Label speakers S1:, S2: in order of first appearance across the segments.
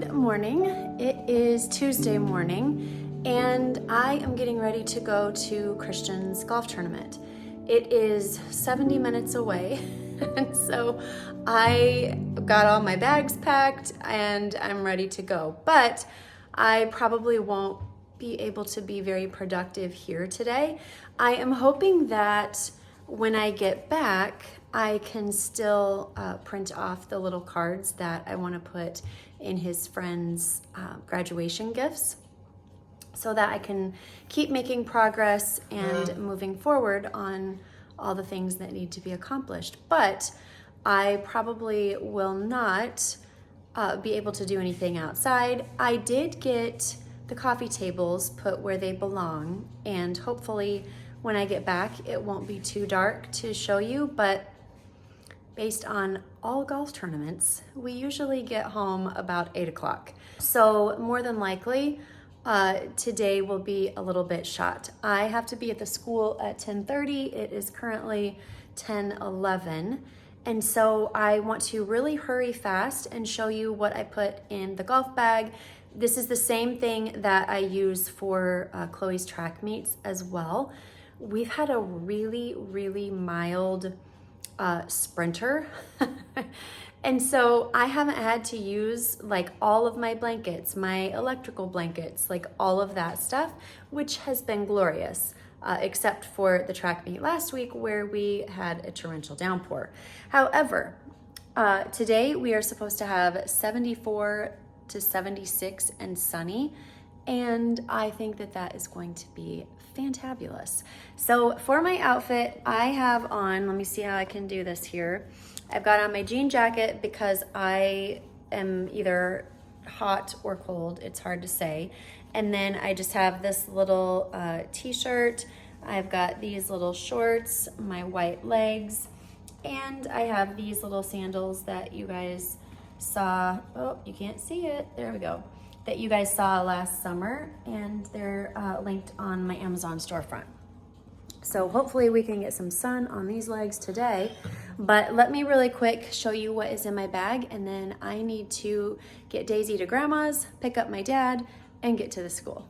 S1: Good morning. It is Tuesday morning and I am getting ready to go to Christian's golf tournament. It is 70 minutes away and so I got all my bags packed and I'm ready to go. But I probably won't be able to be very productive here today. I am hoping that when I get back, I can still print off the little cards that I want to put in his friends' graduation gifts so that I can keep making progress and moving forward on all the things that need to be accomplished. But I probably will not be able to do anything outside. I did get the coffee tables put where they belong, and hopefully when I get back it won't be too dark to show you, but based on all golf tournaments, we usually get home about 8 o'clock. So more than likely, today will be a little bit shot. I have to be at the school at 10:30. It is currently 10:11. And so I want to really hurry fast and show you what I put in the golf bag. This is the same thing that I use for Chloe's track meets as well. We've had a really, really mild sprinter. And so I haven't had to use like all of my blankets, my electrical blankets, like all of that stuff, which has been glorious, except for the track meet last week where we had a torrential downpour. However, today we are supposed to have 74 to 76 and sunny, and I think that that is going to be fantabulous. So for my outfit, I have on, let me see how I can do this here. I've got on my jean jacket because I am either hot or cold. It's hard to say. And then I just have this little t-shirt. I've got these little shorts, my white legs, and I have these little sandals that you guys saw. Oh, you can't see it. There we go. That you guys saw last summer, and they're linked on my Amazon storefront. So hopefully we can get some sun on these legs today. But let me really quick show you what is in my bag, and then I need to get Daisy to grandma's, pick up my dad, and get to the school.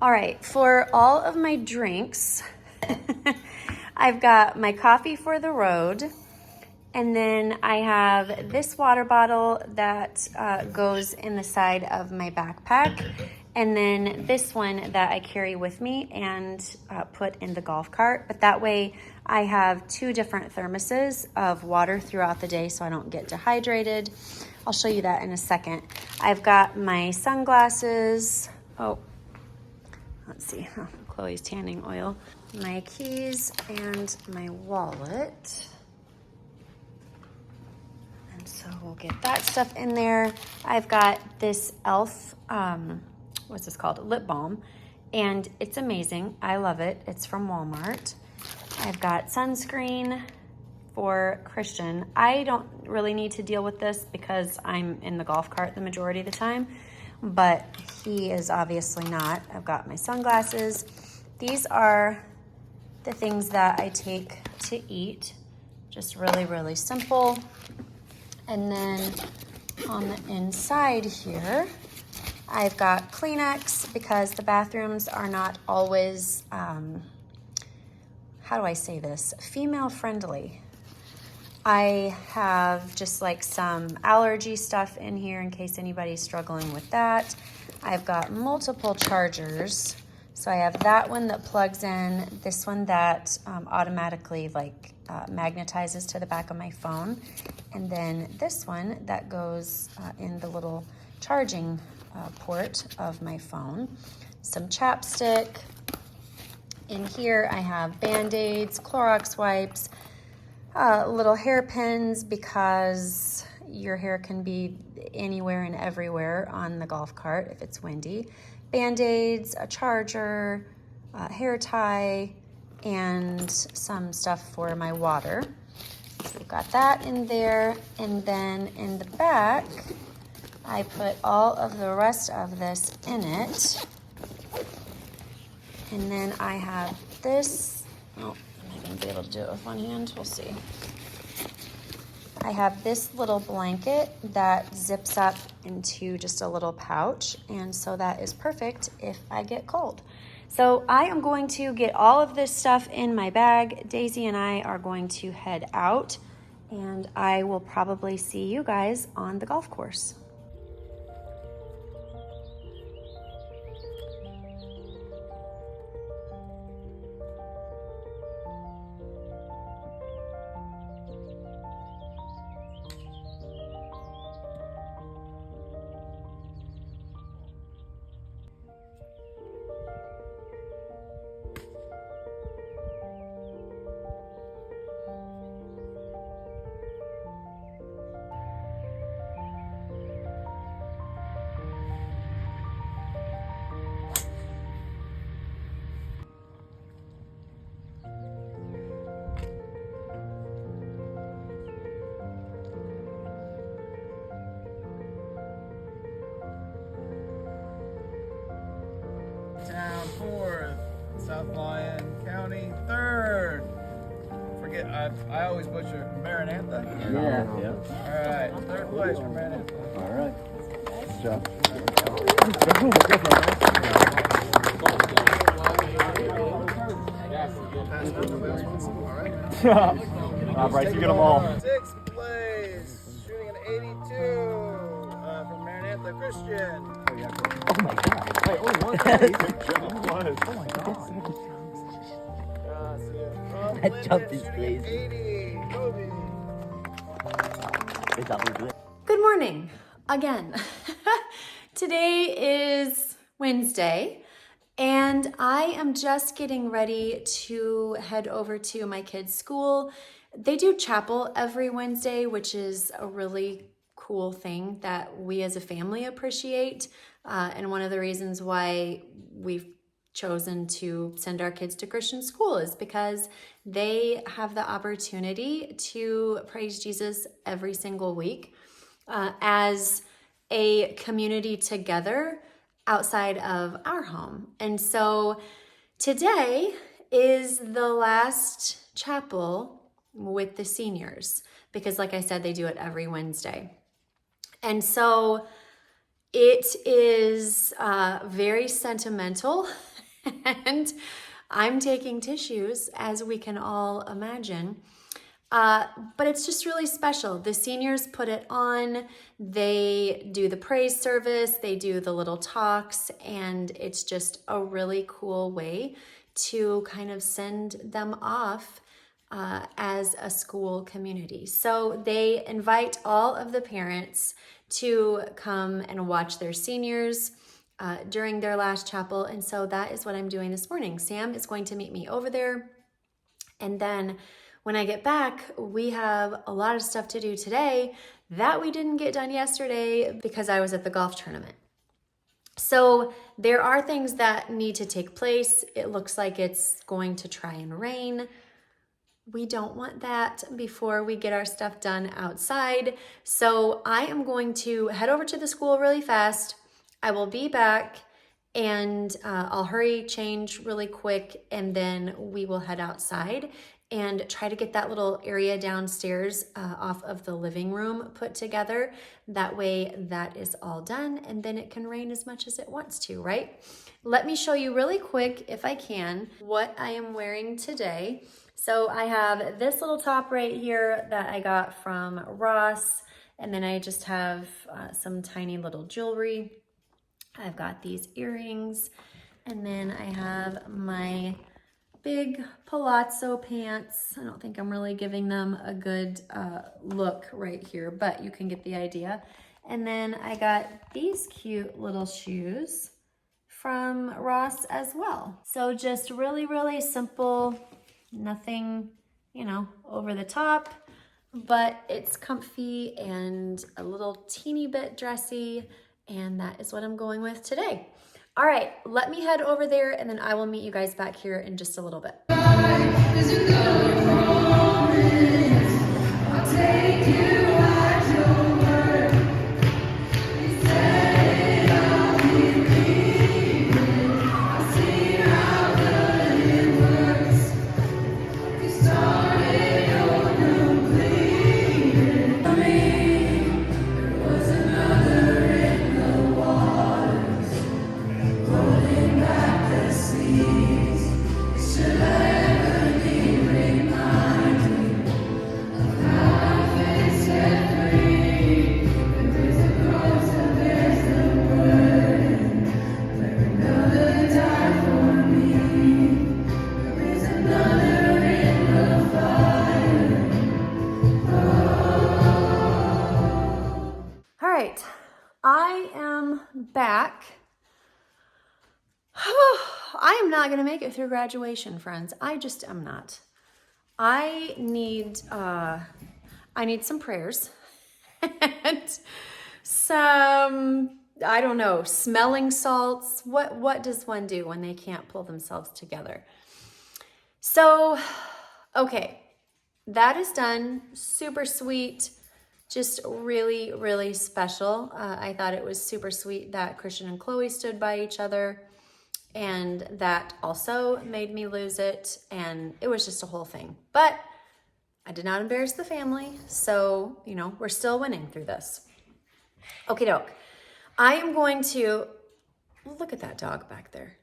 S1: All right, for all of my drinks, I've got my coffee for the road, and then I have this water bottle that goes in the side of my backpack, and then this one that I carry with me and put in the golf cart. But that way I have two different thermoses of water throughout the day so I don't get dehydrated. I'll show you that in a second. I've got my sunglasses. Oh, let's see, Chloe's tanning oil. My keys and my wallet. So we'll get that stuff in there. I've got this e.l.f., what's this called? Lip balm. And it's amazing. I love it. It's from Walmart. I've got sunscreen for Christian. I don't really need to deal with this because I'm in the golf cart the majority of the time, but he is obviously not. I've got my sunglasses. These are the things that I take to eat. Just really, really simple. And then on the inside here, I've got Kleenex because the bathrooms are not always, how do I say this? Female friendly. I have just like some allergy stuff in here in case anybody's struggling with that. I've got multiple chargers. So I have that one that plugs in, this one that automatically like magnetizes to the back of my phone, and then this one that goes in the little charging port of my phone. Some chapstick. In here I have Band-Aids, Clorox wipes, little hairpins because your hair can be anywhere and everywhere on the golf cart if it's windy. Band-Aids, a charger, hair tie, and some stuff for my water. So we've got that in there, and then in the back I put all of the rest of this in it. And then I have this, oh, I'm not gonna be able to do it with one hand, we'll see. I have this little blanket that zips up into just a little pouch, and so that is perfect if I get cold. So I am going to get all of this stuff in my bag. Daisy and I are going to head out, and I will probably see you guys on the golf course.
S2: Town 4th, South Lyon County 3rd. Forget, I always butcher Maranatha.
S3: Yeah.
S2: All right, 3rd place for Maranatha.
S3: All right. Good job. Bryce, you get them all.
S2: 6th place, shooting an 82 from Maranatha Christian.
S3: Oh my God. Wait, only one place. Oh my God. I jumped these plays.
S2: 80, Kobe.
S1: Good morning again. Today is Wednesday, and I am just getting ready to head over to my kids' school. They do chapel every Wednesday, which is a really cool thing that we as a family appreciate. And one of the reasons why we've chosen to send our kids to Christian school is because they have the opportunity to praise Jesus every single week as a community together outside of our home. And so today is the last chapel with the seniors, because like I said, they do it every Wednesday. And so it is very sentimental, and I'm taking tissues, as we can all imagine. But it's just really special. The seniors put it on, they do the praise service, they do the little talks, and it's just a really cool way to kind of send them off as a school community. So they invite all of the parents to come and watch their seniors during their last chapel. And so that is what I'm doing this morning. Sam is going to meet me over there. And then when I get back, we have a lot of stuff to do today that we didn't get done yesterday because I was at the golf tournament. So there are things that need to take place. It looks like it's going to try and rain. We don't want that before we get our stuff done outside. So I am going to head over to the school really fast. I will be back, and I'll hurry, change really quick, and then we will head outside and try to get that little area downstairs off of the living room put together. That way that is all done, and then it can rain as much as it wants to, right? Let me show you really quick, if I can, what I am wearing today. So I have this little top right here that I got from Ross, and then I just have some tiny little jewelry. I've got these earrings, and then I have my big palazzo pants. I don't think I'm really giving them a good look right here, but you can get the idea. And then I got these cute little shoes from Ross as well. So just really, really simple, nothing, you know, over the top, but it's comfy and a little teeny bit dressy, and that is what I'm going with today. All right, let me head over there, and then I will meet you guys back here in just a little bit.
S4: Was another
S1: I am back. I am not going to make it through graduation, friends. I just am not. I need some prayers and some, I don't know, smelling salts. What does one do when they can't pull themselves together? So, okay, that is done. Super sweet. Just really, really special. I thought it was super sweet that Christian and Chloe stood by each other, and that also made me lose it, and it was just a whole thing. But I did not embarrass the family, so, you know, we're still winning through this. Okie doke. I am going to, look at that dog back there.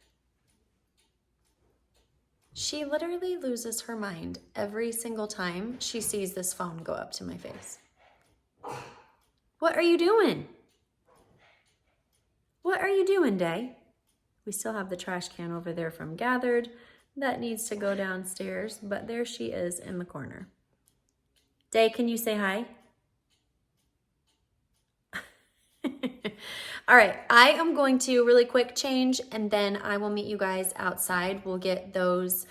S1: She literally loses her mind every single time she sees this phone go up to my face. What are you doing? What are you doing, Day? We still have the trash can over there from Gathered. That needs to go downstairs, but there she is in the corner. Day, can you say hi? All right, I am going to really quick change, and then I will meet you guys outside. We'll get those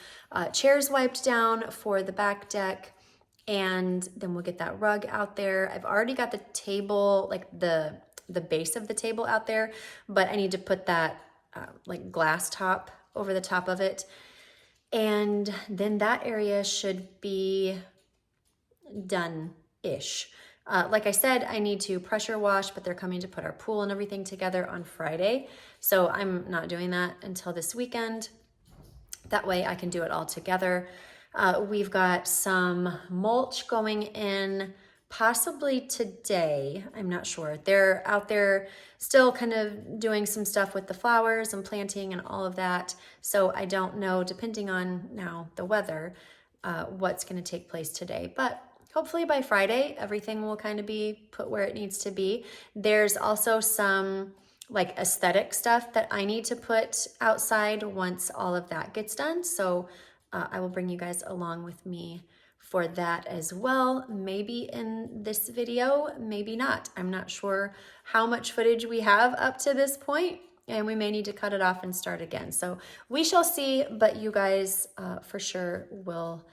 S1: chairs wiped down for the back deck, and then we'll get that rug out there. I've already got the table, like the base of the table out there, but I need to put that like glass top over the top of it. And then that area should be done-ish. Like I said, I need to pressure wash, but they're coming to put our pool and everything together on Friday. So I'm not doing that until this weekend. That way I can do it all together. We've got some mulch going in possibly today. I'm not sure. They're out there still kind of doing some stuff with the flowers and planting and all of that. So I don't know, depending on now the weather, what's going to take place today. But hopefully by Friday, everything will kind of be put where it needs to be. There's also some like aesthetic stuff that I need to put outside once all of that gets done. So I will bring you guys along with me for that as well. Maybe in this video, maybe not. I'm not sure how much footage we have up to this point, and we may need to cut it off and start again. So we shall see, but you guys for sure will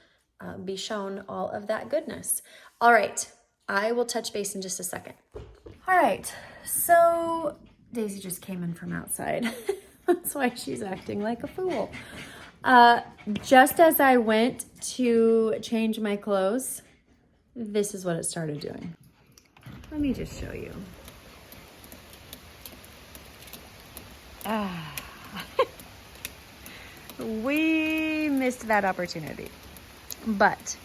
S1: be shown all of that goodness. All right, I will touch base in just a second. All right, so Daisy just came in from outside. That's why she's acting like a fool. Just as I went to change my clothes, this is what it started doing. Let me just show you. We missed that opportunity, but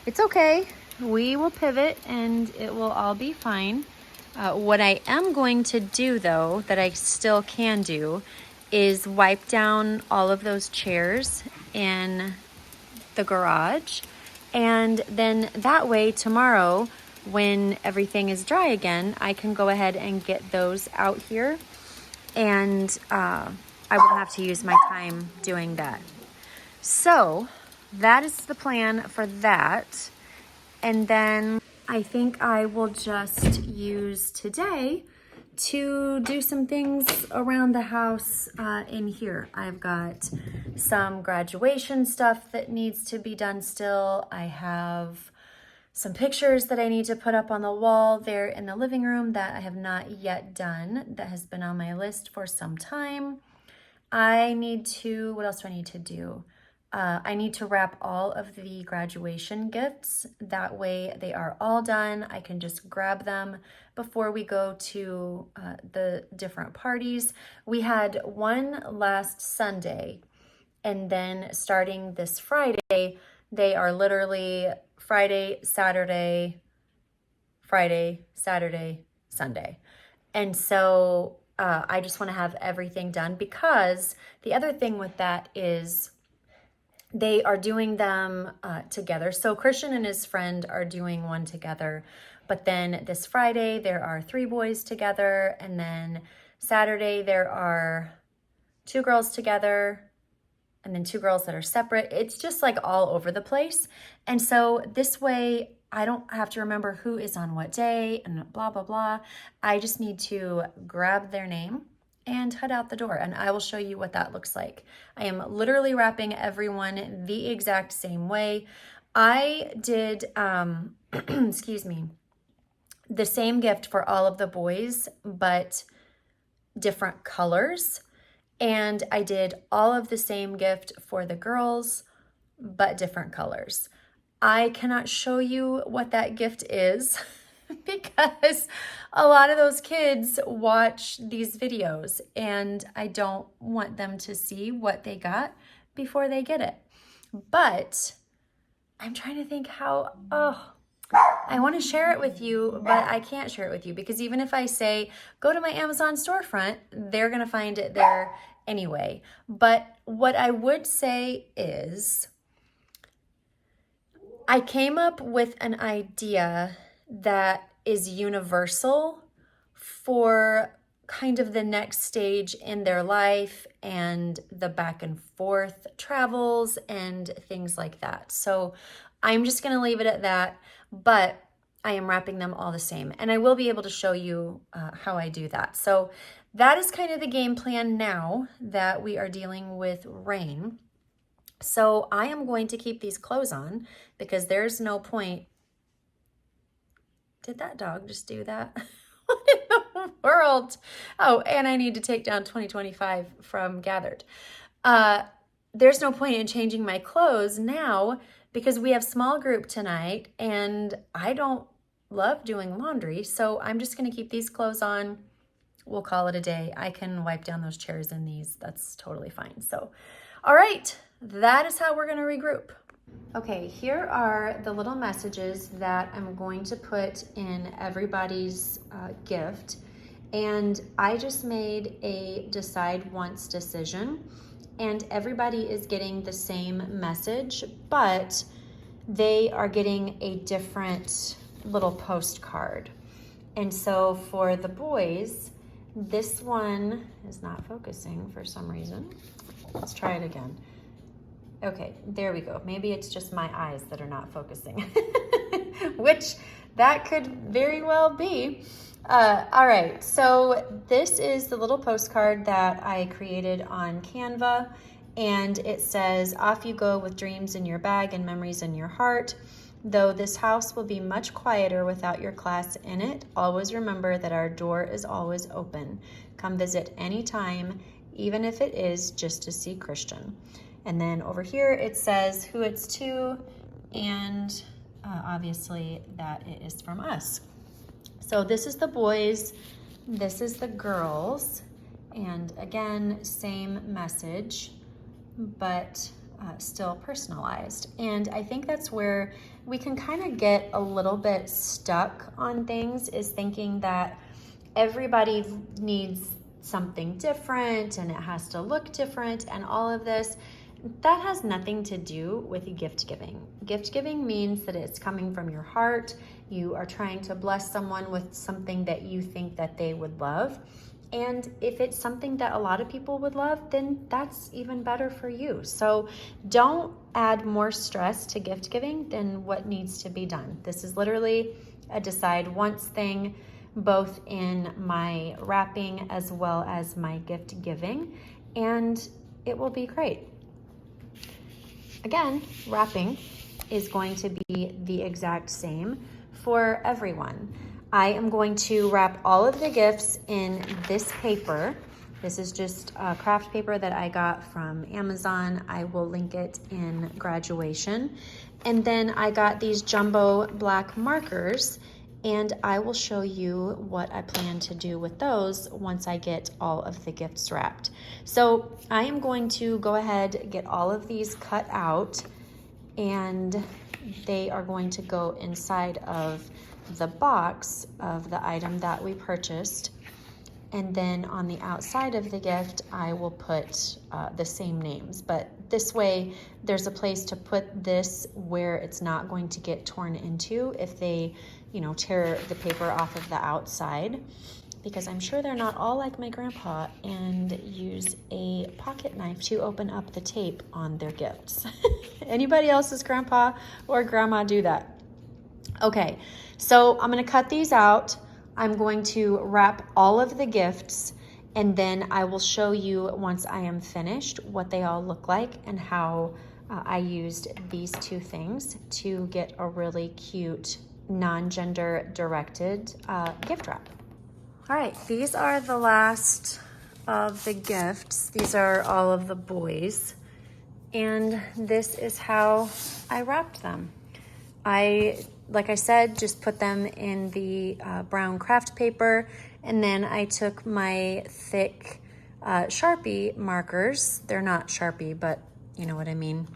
S1: it's okay. We will pivot and it will all be fine. What I am going to do though, that I still can do, is wipe down all of those chairs in the garage. And then that way tomorrow, when everything is dry again, I can go ahead and get those out here. And I will have to use my time doing that. So that is the plan for that. And then I think I will just use today to do some things around the house in here. I've got some graduation stuff that needs to be done still. I have some pictures that I need to put up on the wall there in the living room that I have not yet done, that has been on my list for some time. I need to, what else do I need to do? I need to wrap all of the graduation gifts. That way they are all done. I can just grab them before we go to the different parties. We had one last Sunday, and then starting this Friday, they are literally Friday, Saturday, Sunday. And so I just want to have everything done, because the other thing with that is they are doing them together. So Christian and his friend are doing one together, but then this Friday there are 3 boys together, and then Saturday there are 2 girls together, and then 2 girls that are separate. It's just like all over the place. And so this way I don't have to remember who is on what day and blah, blah, blah. I just need to grab their name and head out the door, and I will show you what that looks like. I am literally wrapping everyone the exact same way. I did, excuse me, the same gift for all of the boys, but different colors. And I did all of the same gift for the girls, but different colors. I cannot show you what that gift is because a lot of those kids watch these videos and I don't want them to see what they got before they get it. But I'm trying to think how, I want to share it with you, but I can't share it with you because even if I say, go to my Amazon storefront, they're going to find it there anyway. But what I would say is, I came up with an idea that is universal for kind of the next stage in their life and the back and forth travels and things like that. So I'm just going to leave it at that, but I am wrapping them all the same. And I will be able to show you how I do that. So that is kind of the game plan now that we are dealing with rain. So I am going to keep these clothes on because there's no point. Did that dog just do that? What in the world? Oh, and I need to take down 2025 from Gathered. There's no point in changing my clothes now because we have small group tonight and I don't love doing laundry. So I'm just going to keep these clothes on. We'll call it a day. I can wipe down those chairs in these. That's totally fine. So, all right. That is how we're going to regroup. Okay, here are the little messages that I'm going to put in everybody's gift. And I just made a decide once decision. And everybody is getting the same message, but they are getting a different little postcard. And so for the boys, this one is not focusing for some reason. Let's try it again. Okay, there we go. Maybe it's just my eyes that are not focusing, which that could very well be. All right, so this is the little postcard that I created on Canva, and it says, off you go with dreams in your bag and memories in your heart. Though this house will be much quieter without your class in it, always remember that our door is always open. Come visit anytime, even if it is just to see Christian. And then over here it says who it's to, and obviously that it is from us. So this is the boys, this is the girls, and again, same message, but still personalized. And I think that's where we can kind of get a little bit stuck on things, is thinking that everybody needs something different and it has to look different and all of this. That has nothing to do with gift giving. Gift giving means that it's coming from your heart. You are trying to bless someone with something that you think that they would love. And if it's something that a lot of people would love, then that's even better for you. So don't add more stress to gift giving than what needs to be done. This is literally a decide once thing, both in my wrapping as well as my gift giving, and it will be great. Again, wrapping is going to be the exact same for everyone. I am going to wrap all of the gifts in this paper. This is just craft paper that I got from Amazon. I will link it in graduation. And then I got these jumbo black markers, and I will show you what I plan to do with those once I get all of the gifts wrapped. So I am going to go ahead, get all of these cut out, and they are going to go inside of the box of the item that we purchased. And then on the outside of the gift, I will put the same names. But this way, there's a place to put this where it's not going to get torn into if they, tear the paper off of the outside. Because I'm sure they're not all like my grandpa and use a pocket knife to open up the tape on their gifts. Anybody else's grandpa or grandma do that? Okay, so I'm gonna cut these out. I'm going to wrap all of the gifts, and then I will show you once I am finished what they all look like and how I used these two things to get a really cute non-gender directed gift wrap. All right, these are the last of the gifts. These are all of the boys, and this is how I wrapped them. Like I said, just put them in the brown craft paper, and then I took my thick Sharpie markers. They're not Sharpie, but you know what I mean,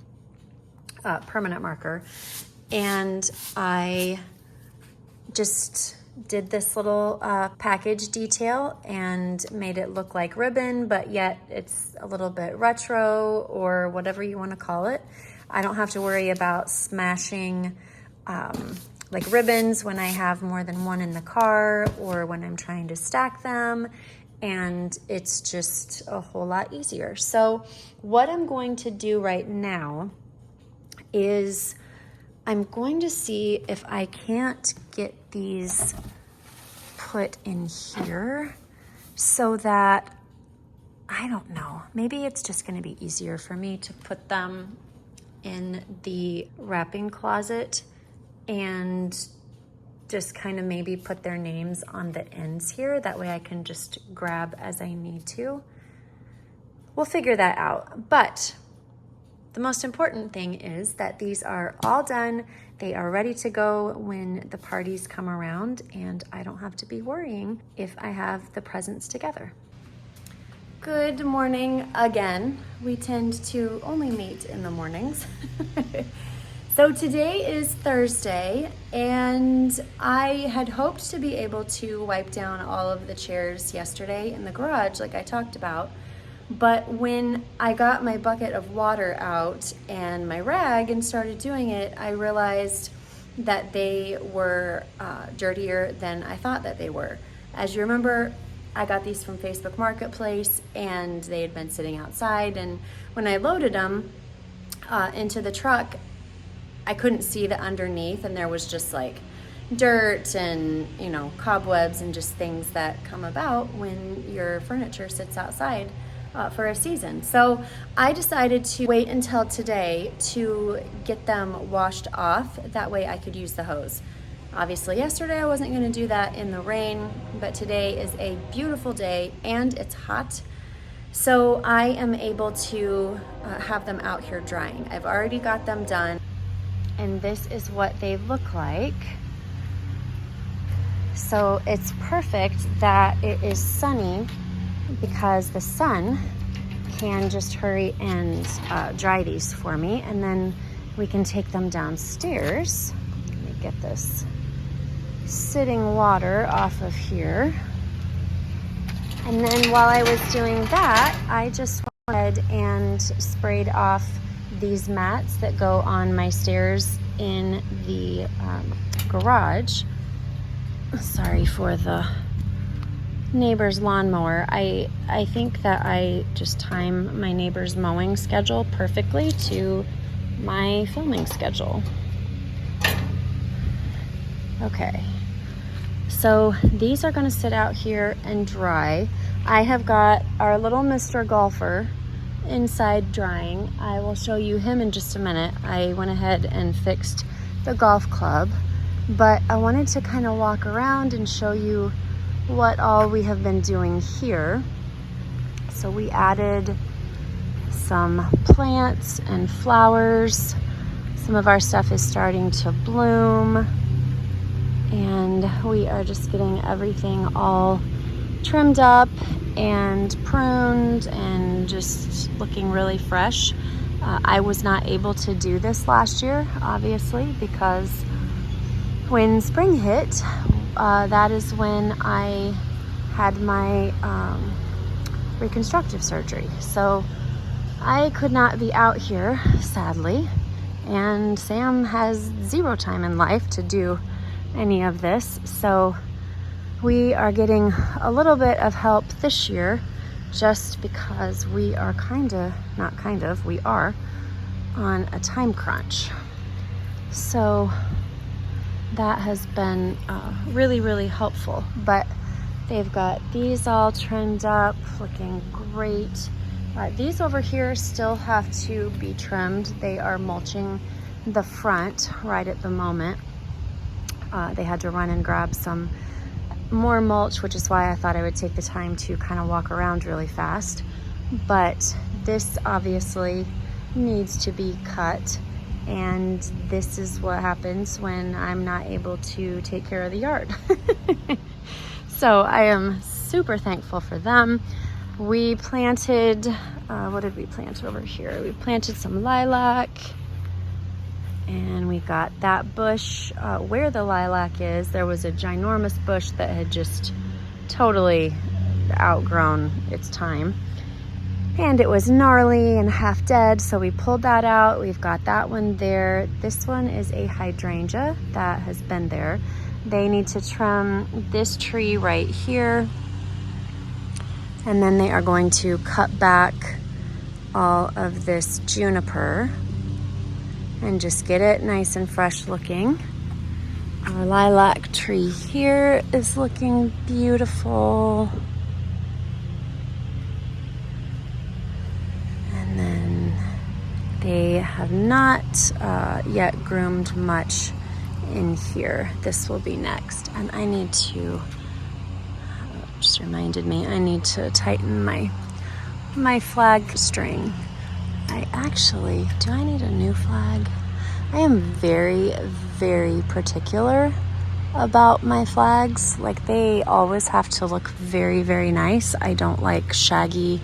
S1: permanent marker. And I just did this little package detail and made it look like ribbon, but yet it's a little bit retro or whatever you want to call it. I don't have to worry about smashing like ribbons when I have more than one in the car or when I'm trying to stack them, and it's just a whole lot easier. So what I'm going to do right now is I'm going to see if I can't get these put in here so that, I don't know, maybe it's just going to be easier for me to put them in the wrapping closet and just kind of maybe put their names on the ends here. That way I can just grab as I need to. We'll figure that out. But the most important thing is that these are all done. They are ready to go when the parties come around, and I don't have to be worrying if I have the presents together. Good morning again. We tend to only meet in the mornings. So today is Thursday, and I had hoped to be able to wipe down all of the chairs yesterday in the garage like I talked about. But when I got my bucket of water out and my rag and started doing it, I realized that they were dirtier than I thought that they were. As you remember, I got these from Facebook Marketplace, and they had been sitting outside, and when I loaded them into the truck, I couldn't see the underneath, and there was just like dirt and, you know, cobwebs and just things that come about when your furniture sits outside for a season. So I decided to wait until today to get them washed off. That way I could use the hose. Obviously yesterday I wasn't going to do that in the rain, but today is a beautiful day and it's hot. So I am able to have them out here drying. I've already got them done, and this is what they look like. So it's perfect that it is sunny, because the sun can just hurry and dry these for me, and then we can take them downstairs. Let me get this sitting water off of here. And then while I was doing that, I just went ahead and sprayed off these mats that go on my stairs in the garage. Sorry for the neighbor's lawnmower. I think that I just time my neighbor's mowing schedule perfectly to my filming schedule. Okay, so these are going to sit out here and dry. I have got our little Mr. Golfer inside drying. I will show you him in just a minute. I went ahead and fixed the golf club, but I wanted to kind of walk around and show you what all we have been doing here. So we added some plants and flowers. Some of our stuff is starting to bloom, and we are just getting everything all trimmed up and pruned and just looking really fresh. I was not able to do this last year, obviously, because when spring hit, that is when I had my reconstructive surgery. So I could not be out here, sadly, and Sam has zero time in life to do any of this. So we are getting a little bit of help this year, just because we are we are on a time crunch. So that has been really, really helpful. But they've got these all trimmed up, looking great. These over here still have to be trimmed. They are mulching the front right at the moment. They had to run and grab some more mulch, which is why I thought I would take the time to kind of walk around really fast. But this obviously needs to be cut, and this is what happens when I'm not able to take care of the yard. So I am super thankful for them. We planted, what did we plant over here? We planted some lilac, and we got that bush. Where the lilac is, there was a ginormous bush that had just totally outgrown its time. And it was gnarly and half dead, so we pulled that out. We've got that one there. This one is a hydrangea that has been there. They need to trim this tree right here. And then they are going to cut back all of this juniper and just get it nice and fresh looking. Our lilac tree here is looking beautiful. And then they have not yet groomed much in here. This will be next. And I need to, just reminded me, I need to tighten my flag string. Do I need a new flag? I am very, very particular about my flags. Like, they always have to look very, very nice. I don't like shaggy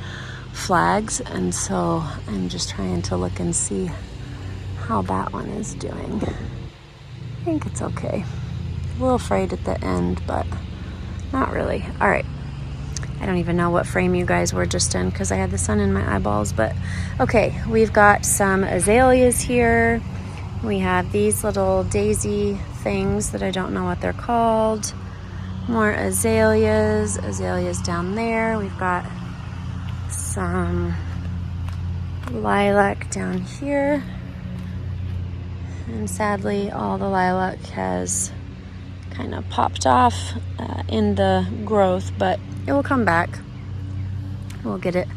S1: flags, and so I'm just trying to look and see how that one is doing. I think it's okay. A little frayed at the end, but not really. All right. I don't even know what frame you guys were just in because I had the sun in my eyeballs, but okay, we've got some azaleas here. We have these little daisy things that I don't know what they're called. More azaleas down there. We've got some lilac down here. And sadly, all the lilac has kind of popped off in the growth, but it will come back. We'll get it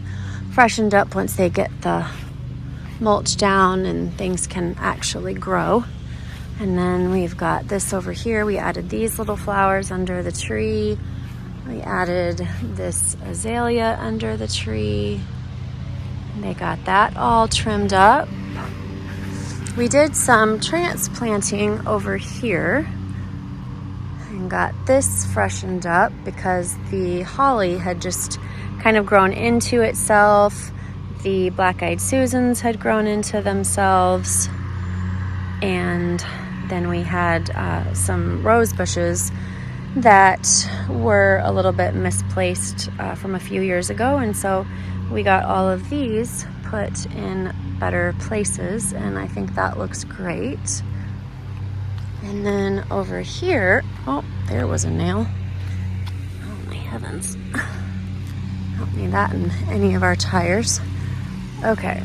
S1: freshened up once they get the mulch down and things can actually grow. And then we've got this over here. We added these little flowers under the tree. We added this azalea under the tree. They got that all trimmed up. We did some transplanting over here and got this freshened up because the holly had just kind of grown into itself. The black-eyed Susans had grown into themselves. And then we had some rose bushes that were a little bit misplaced from a few years ago. And so we got all of these put in better places, and I think that looks great. And then over here, oh, there was a nail. Oh my heavens. Don't need that in any of our tires. Okay.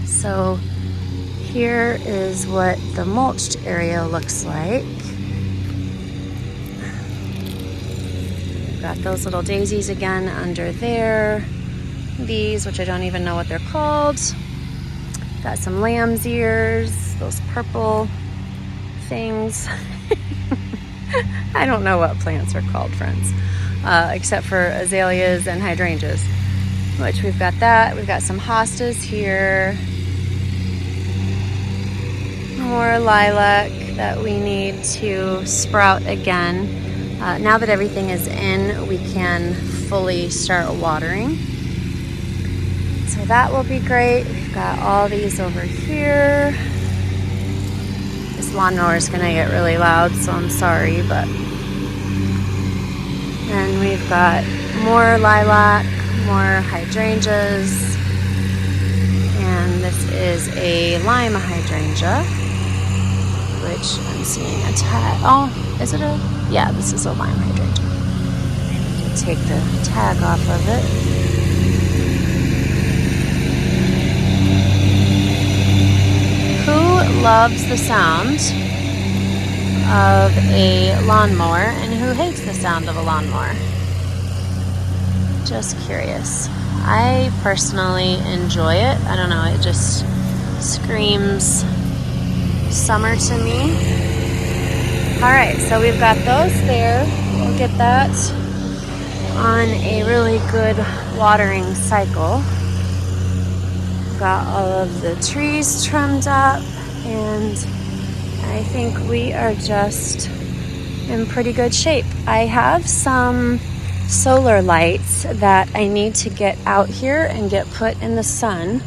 S1: So here is what the mulched area looks like. We've got those little daisies again under there. These, which I don't even know what they're called. Got some lamb's ears, those purple things. I don't know what plants are called, friends, except for azaleas and hydrangeas, which we've got that. We've got some hostas here. More lilac that we need to sprout again. Now that everything is in, we can fully start watering. So that will be great. We've got all these over here. This lawnmower is gonna get really loud, so I'm sorry, but. And we've got more lilac, more hydrangeas. And this is a lime hydrangea, which I'm seeing a tag. Oh, is it a? Yeah, this is a lime hydrangea. I need to take the tag off of it. Who loves the sound of a lawnmower and who hates the sound of a lawnmower. Just curious. I personally enjoy it. I don't know, it just screams summer to me. All right, so we've got those there. We'll get that on a really good watering cycle. Got all of the trees trimmed up, and I think we are just in pretty good shape. I have some solar lights that I need to get out here and get put in the sun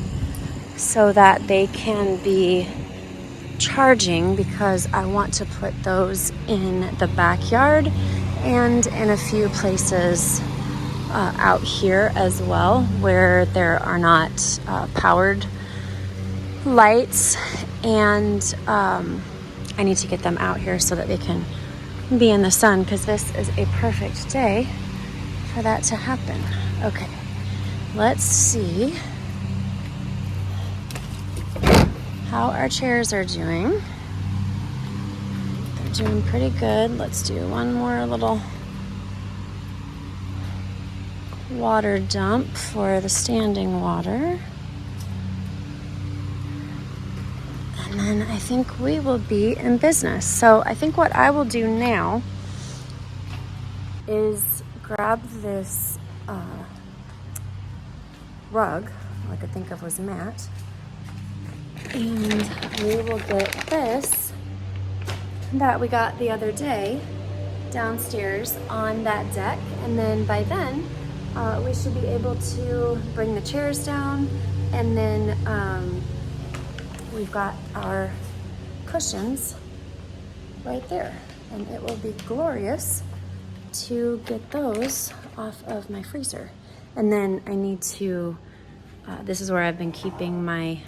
S1: so that they can be charging, because I want to put those in the backyard and in a few places out here as well where there are not powered lights, and I need to get them out here so that they can be in the sun, because this is a perfect day for that to happen. Okay, let's see how our chairs are doing. They're doing pretty good. Let's do one more little water dump for the standing water. And then I think we will be in business. So I think what I will do now is grab this rug, all I could think of was a mat, and we will get this that we got the other day downstairs on that deck, and then by then we should be able to bring the chairs down, and then we've got our cushions right there, and it will be glorious to get those off of my freezer. And then I need to, this is where I've been keeping my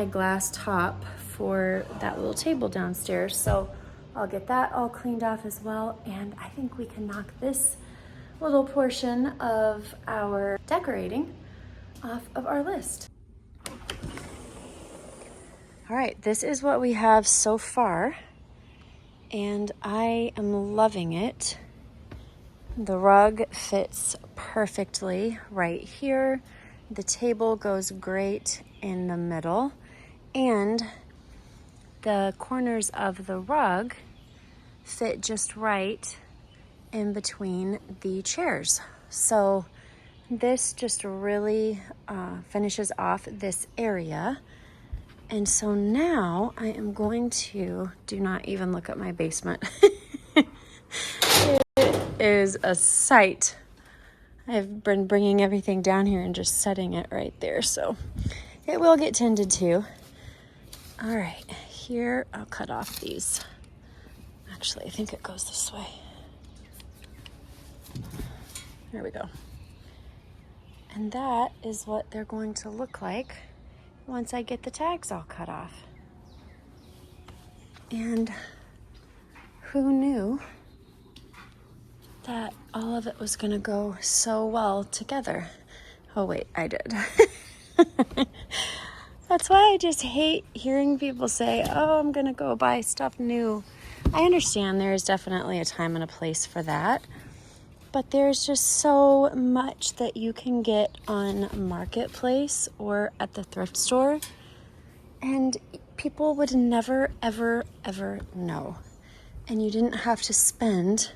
S1: glass top for that little table downstairs, so I'll get that all cleaned off as well, and I think we can knock this little portion of our decorating off of our list. All right, this is what we have so far, and I am loving it. The rug fits perfectly right here. The table goes great in the middle, and the corners of the rug fit just right in between the chairs. So this just really finishes off this area. And so now I am going to, do not even look at my basement. It is a sight. I've been bringing everything down here and just setting it right there. So it will get tended to. All right, here I'll cut off these. Actually, I think it goes this way. There we go. And that is what they're going to look like once I get the tags all cut off. And who knew that all of it was gonna go so well together? Oh wait, I did. That's why I just hate hearing people say, oh, I'm gonna go buy stuff new. I understand there is definitely a time and a place for that, but there's just so much that you can get on Marketplace or at the thrift store, and people would never, ever, ever know. And you didn't have to spend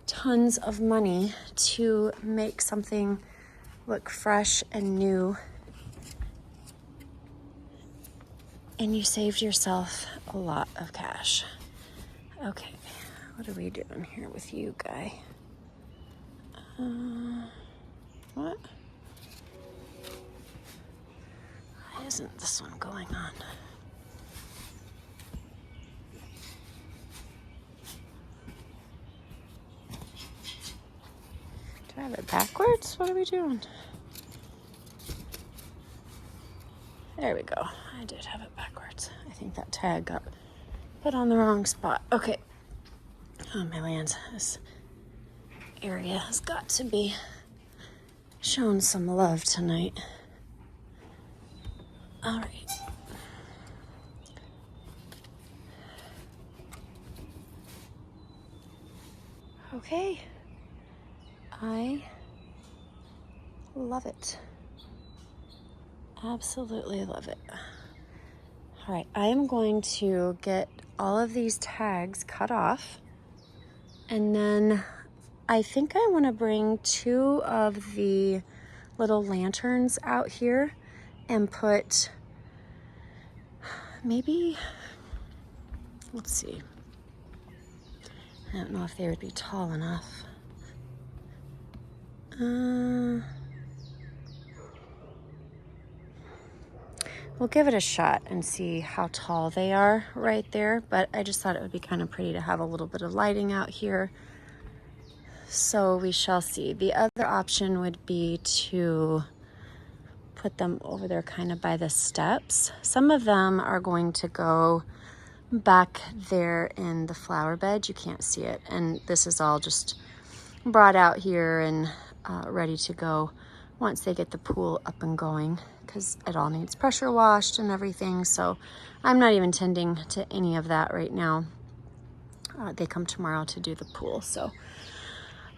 S1: tons of money to make something look fresh and new. And you saved yourself a lot of cash. Okay, what are we doing here with you, guy? What? Why isn't this one going on? Do I have it backwards? What are we doing? There we go. I did have it backwards. I think that tag got put on the wrong spot. Okay. Oh, my land. This area has got to be shown some love tonight. All right. Okay. I love it. Absolutely love it. All right, I am going to get all of these tags cut off, and then I think I want to bring 2 of the little lanterns out here and put maybe, let's see, I don't know if they would be tall enough. We'll give it a shot and see how tall they are right there, but I just thought it would be kind of pretty to have a little bit of lighting out here. So we shall see. The other option would be to put them over there kind of by the steps. Some of them are going to go back there in the flower bed. You can't see it. And this is all just brought out here and ready to go once they get the pool up and going, because it all needs pressure washed and everything. So I'm not even tending to any of that right now. They come tomorrow to do the pool. So,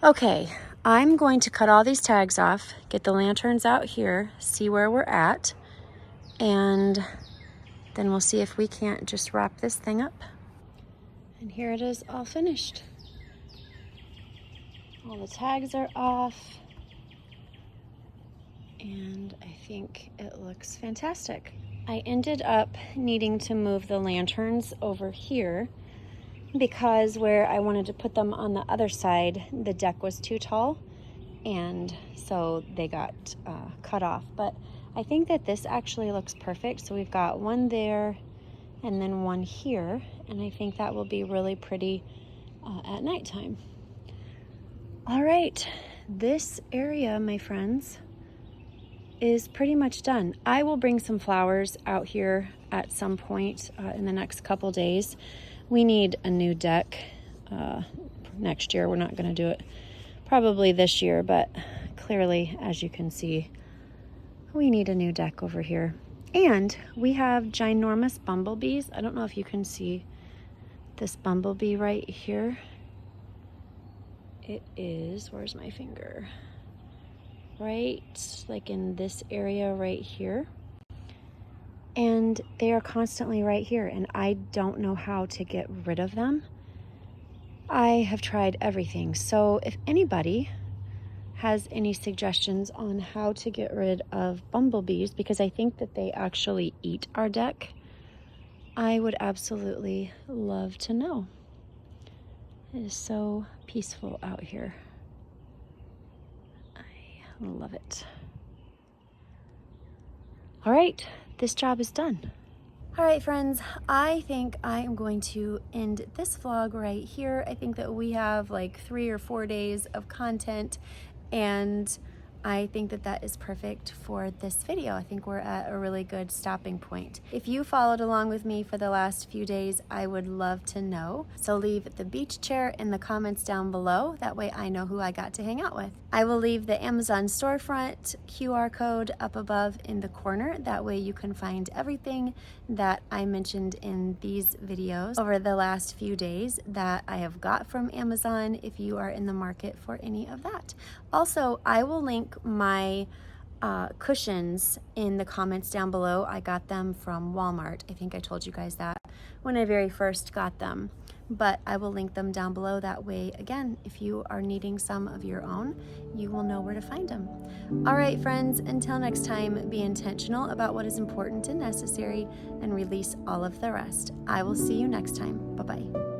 S1: okay, I'm going to cut all these tags off, get the lanterns out here, see where we're at, and then we'll see if we can't just wrap this thing up. And here it is, all finished. All the tags are off, and I think it looks fantastic. I ended up needing to move the lanterns over here because where I wanted to put them on the other side, the deck was too tall, and so they got cut off. But I think that this actually looks perfect. So we've got one there and then one here, and I think that will be really pretty at nighttime. All right, this area, my friends, is pretty much done. I will bring some flowers out here at some point in the next couple days. We need a new deck next year. We're not going to do it probably this year, but clearly, as you can see, we need a new deck over here. And we have ginormous bumblebees. I don't know if you can see this bumblebee right here. It is, where's my finger? Right, like in this area right here. And they are constantly right here, and I don't know how to get rid of them. I have tried everything. So if anybody has any suggestions on how to get rid of bumblebees, because I think that they actually eat our deck, I would absolutely love to know. It is so peaceful out here. I love it. All right, this job is done. All right, friends, I think I am going to end this vlog right here. I think that we have like 3 or 4 days of content, and I think that that is perfect for this video. I think we're at a really good stopping point. If you followed along with me for the last few days, I would love to know. So leave the beach chair in the comments down below. That way I know who I got to hang out with. I will leave the Amazon storefront QR code up above in the corner. That way you can find everything that I mentioned in these videos over the last few days that I have got from Amazon if you are in the market for any of that. Also, I will link my cushions in the comments down below. I got them from Walmart. I think I told you guys that when I very first got them, but I will link them down below. That way, again, if you are needing some of your own, you will know where to find them. All right, friends, until next time, be intentional about what is important and necessary and release all of the rest. I will see you next time. Bye-bye.